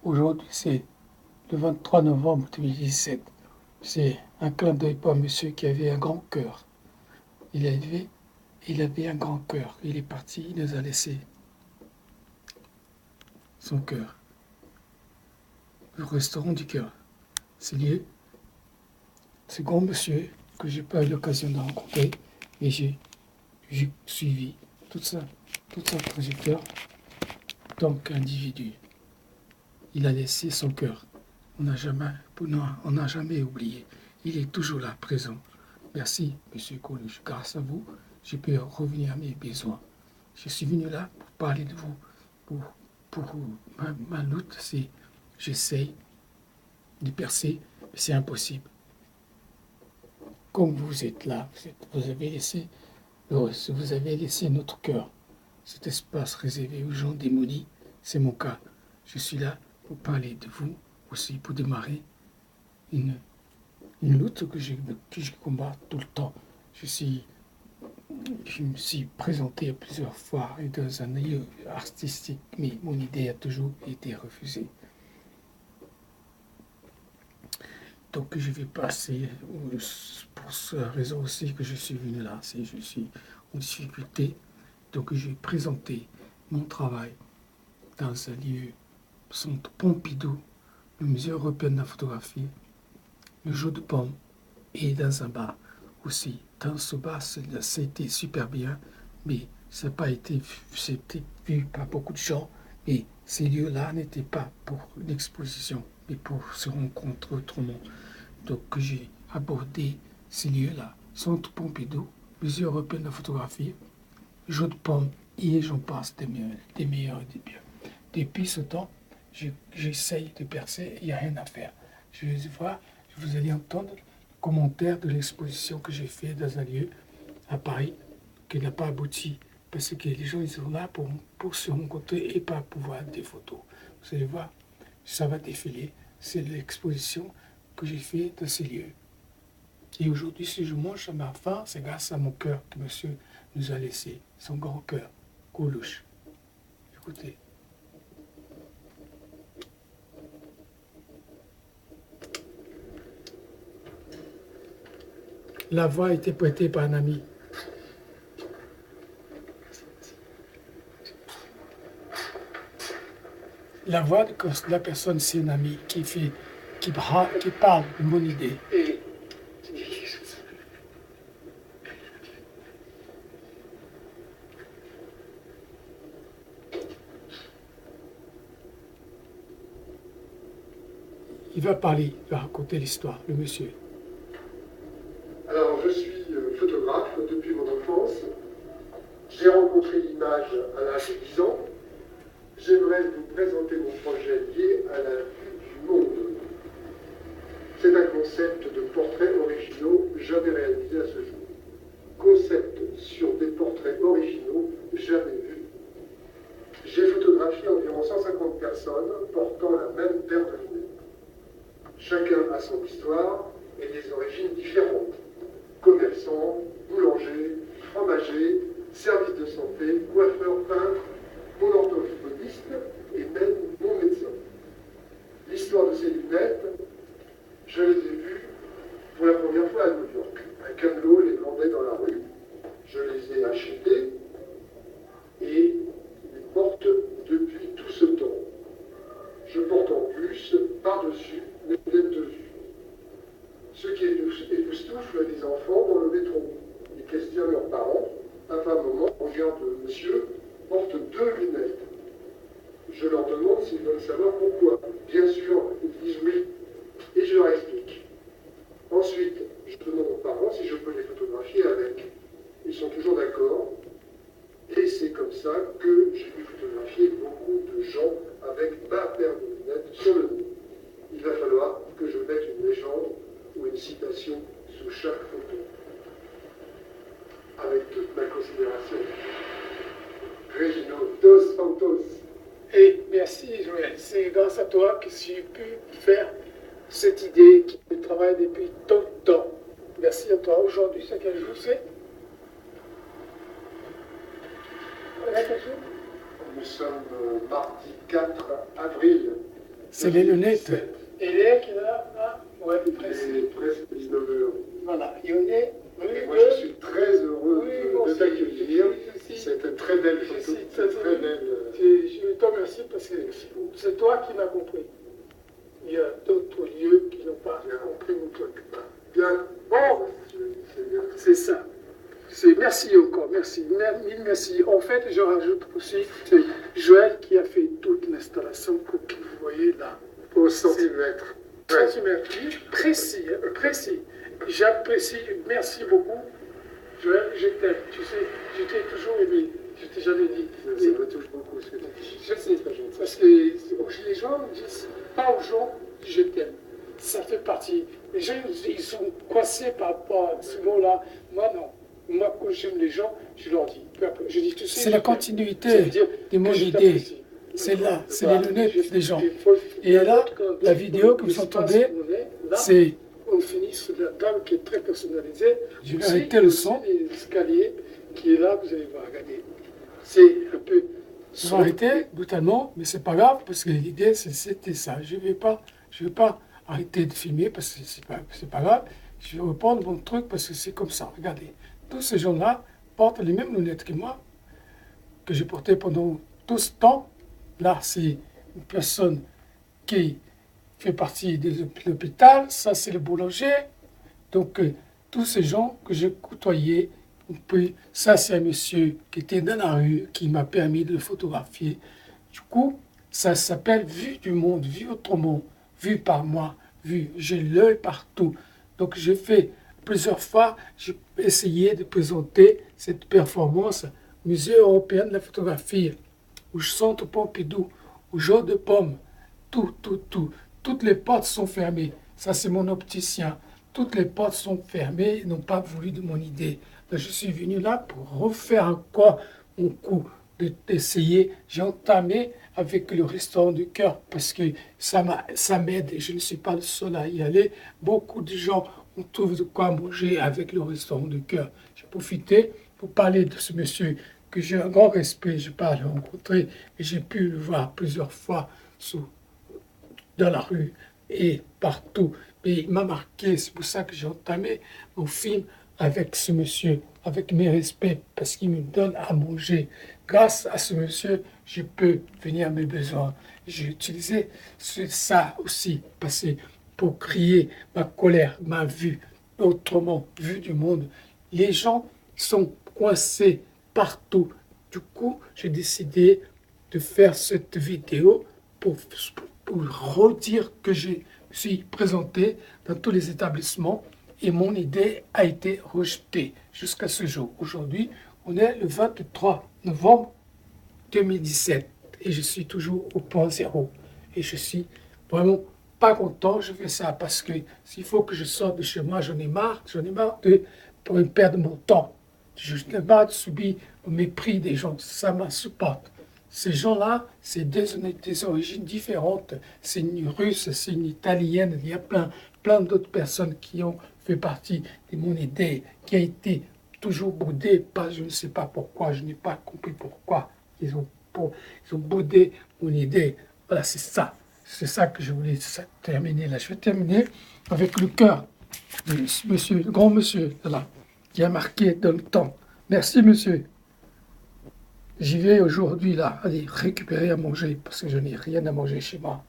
Aujourd'hui, c'est le 23 novembre 2017. C'est un clin d'œil pour un monsieur qui avait un grand cœur. Il avait un grand cœur. Il est parti, il nous a laissé son cœur. Le restaurant du cœur. C'est lié. Ce grand monsieur que j'ai pas eu l'occasion de rencontrer, mais j'ai suivi toute sa trajectoire en tant qu'individu. Il a laissé son cœur. On n'a jamais oublié. Il est toujours là, présent. Merci, Monsieur Coluche. Grâce à vous, j'ai pu revenir à mes besoins. Je suis venu là pour parler de vous. Pour ma lutte, c'est j'essaye de percer, mais c'est impossible. Comme vous êtes là, vous avez laissé notre cœur, cet espace réservé aux gens démolis. C'est mon cas. Je suis là pour parler de vous aussi, pour démarrer une lutte que je combats tout le temps. Je me suis présenté plusieurs fois dans un lieu artistique, mais mon idée a toujours été refusée. Donc je vais passer pour cette raison aussi que je suis venu là, c'est je suis en difficulté. Donc je vais présenter mon travail dans un lieu, Centre Pompidou, le Musée européen de la photographie, le Jeu de Paume et dans un bar aussi. Dans ce bar, c'était super bien, mais ça n'a pas été c'était vu par beaucoup de gens. Et ces lieux-là n'étaient pas pour l'exposition, mais pour se rencontrer autrement. Donc j'ai abordé ces lieux-là, Centre Pompidou, Musée européen de la photographie, Jeu de Paume et j'en passe des meilleurs et des pires. Depuis ce temps, j'essaye de percer, il n'y a rien à faire. Je vais voir, vous allez entendre le commentaire de l'exposition que j'ai fait dans un lieu à Paris, qui n'a pas abouti, parce que les gens ils sont là pour se rencontrer et pas pour voir des photos. Vous allez voir, ça va défiler. C'est l'exposition que j'ai fait dans ces lieux. Et aujourd'hui, si je mange à ma faim, c'est grâce à mon cœur que monsieur nous a laissé, son grand cœur, Coluche. Écoutez. La voix a été prêtée par un ami. La voix de la personne, c'est un ami qui parle de mon idée. Il va parler, il va raconter l'histoire, le monsieur. Alors, je suis photographe depuis mon enfance. J'ai rencontré l'image à l'âge de 10 ans. J'aimerais vous présenter mon projet lié à la vue du monde. C'est un concept de portraits originaux jamais réalisé à ce jour. Concept sur des portraits originaux jamais vus. J'ai photographié environ 150 personnes portant la même paire de lunettes. Chacun a son histoire et des origines différentes. Commerçants, boulangers, fromagers, services de santé, coiffeurs, peintres, mon orthophoniste et même mon médecin. L'histoire de ces lunettes, je les ai vues pour la première fois à New York. Un camelot les vendait dans la rue. Je les ai achetées et les porte depuis tout ce temps. Je porte en plus par-dessus mes lunettes de vue. Ce qui époustoufle les enfants dans le métro. Ils questionnent leurs parents. Papa, maman, regarde, monsieur porte 2 lunettes. Je leur demande s'ils veulent savoir pourquoi. Bien sûr, ils disent oui. Et je leur explique. Ensuite, je demande aux parents si je peux les photographier avec. Ils sont toujours d'accord. Et c'est comme ça que j'ai pu photographier beaucoup de gens avec ma paire de lunettes sur le nez. Il va falloir que je mette une légende ou une citation sous chaque photo. Avec toute ma considération. Regino dos Santos. Et merci Joël, c'est grâce à toi que j'ai pu faire cette idée qui me travaille depuis tant de temps. Merci à toi. Aujourd'hui, c'est quel jour c'est? Nous sommes mardi 4 avril. C'est les lunettes. Et l'air qui est là, ouais, presque. Il est presque 19h. Voilà, et on est... Moi, je suis très heureux de t'accueillir. C'est une très belle photo. Très belle. Je te remercie parce que c'est toi qui m'as compris. Il y a d'autres lieux qui n'ont pas compris mon truc. Bien. Bon, c'est ça. Merci encore, merci. Mille merci. En fait, je rajoute aussi, c'est Joël qui a fait toute l'installation que vous voyez là. Au centimètre. Centimètre, précis, précis. J'apprécie, merci beaucoup. Joël, je t'aime. Tu sais, je t'ai toujours aimé. Je t'ai jamais dit. Ça me touche beaucoup ce que tu dis. Je sais, parce que les gens disent pas aux gens je t'aime. Ça fait partie. Les gens, ils sont coincés par rapport à ce mot-là. Moi, non. Moi, quand j'aime les gens, je leur dis. Je dis, tu sais, C'est la continuité de mon idée. C'est là, c'est les lunettes des gens. Et là, la vidéo que vous entendez, c'est... On finit sur la dame qui est très personnalisée. Je vais arrêter le son. L'escalier qui est là, vous allez voir, regardez. C'est un peu... Je vais arrêter brutalement, mais c'est pas grave, parce que l'idée, c'était ça. Je vais pas arrêter de filmer, parce que c'est pas grave. Je vais reprendre mon truc, parce que c'est comme ça. Regardez, tous ces gens-là portent les mêmes lunettes que moi, que j'ai portées pendant tout ce temps. Là, c'est une personne qui fait partie de l'hôpital. Ça, c'est le boulanger. Donc, tous ces gens que j'ai côtoyés, puis ça, c'est un monsieur qui était dans la rue, qui m'a permis de le photographier. Du coup, ça s'appelle vue du monde, vue autrement, vue par moi, vue. J'ai l'œil partout. Donc, j'ai fait plusieurs fois, j'ai essayé de présenter cette performance au Musée européen de la photographie, au Centre Pompidou, au Jour de Pommes, tout. Toutes les portes sont fermées. Ça, c'est mon opticien. Toutes les portes sont fermées, ils n'ont pas voulu de mon idée. Donc, je suis venu là pour refaire encore mon coup d'essayer. J'ai entamé avec le restaurant du cœur parce que ça m'aide et je ne suis pas le seul à y aller. Beaucoup de gens ont trouvé de quoi manger avec le restaurant du cœur. J'ai profité pour parler de ce monsieur que j'ai un grand respect. Je n'ai pas le rencontrer et j'ai pu le voir plusieurs fois dans la rue et partout. Et il m'a marqué, c'est pour ça que j'ai entamé mon film avec ce monsieur, avec mes respects, parce qu'il me donne à manger. Grâce à ce monsieur, je peux venir à mes besoins. J'ai utilisé ça aussi, parce que pour crier ma colère, ma vue, autrement, vue du monde. Les gens sont coincés partout. Du coup, j'ai décidé de faire cette vidéo pour redire que je suis présenté dans tous les établissements et mon idée a été rejetée jusqu'à ce jour. Aujourd'hui, on est le 23 novembre 2017 et je suis toujours au point zéro. Et je suis vraiment pas content. Je fais ça parce que s'il faut que je sorte de chez moi, j'en ai marre pour perdre mon temps. Je n'ai pas de subir le mépris des gens. Ça m'insupporte. Ces gens-là, c'est des origines différentes. C'est une russe, c'est une italienne. Il y a plein d'autres personnes qui ont fait partie de mon idée, qui a été toujours boudée. Je ne sais pas pourquoi, je n'ai pas compris pourquoi ils ont boudé mon idée. Voilà, c'est ça. C'est ça que je voulais terminer là. Je vais terminer avec le cœur de ce monsieur, le grand monsieur, là, qui a marqué dans le temps. Merci, monsieur. J'y vais aujourd'hui, là, aller récupérer à manger, parce que je n'ai rien à manger chez moi.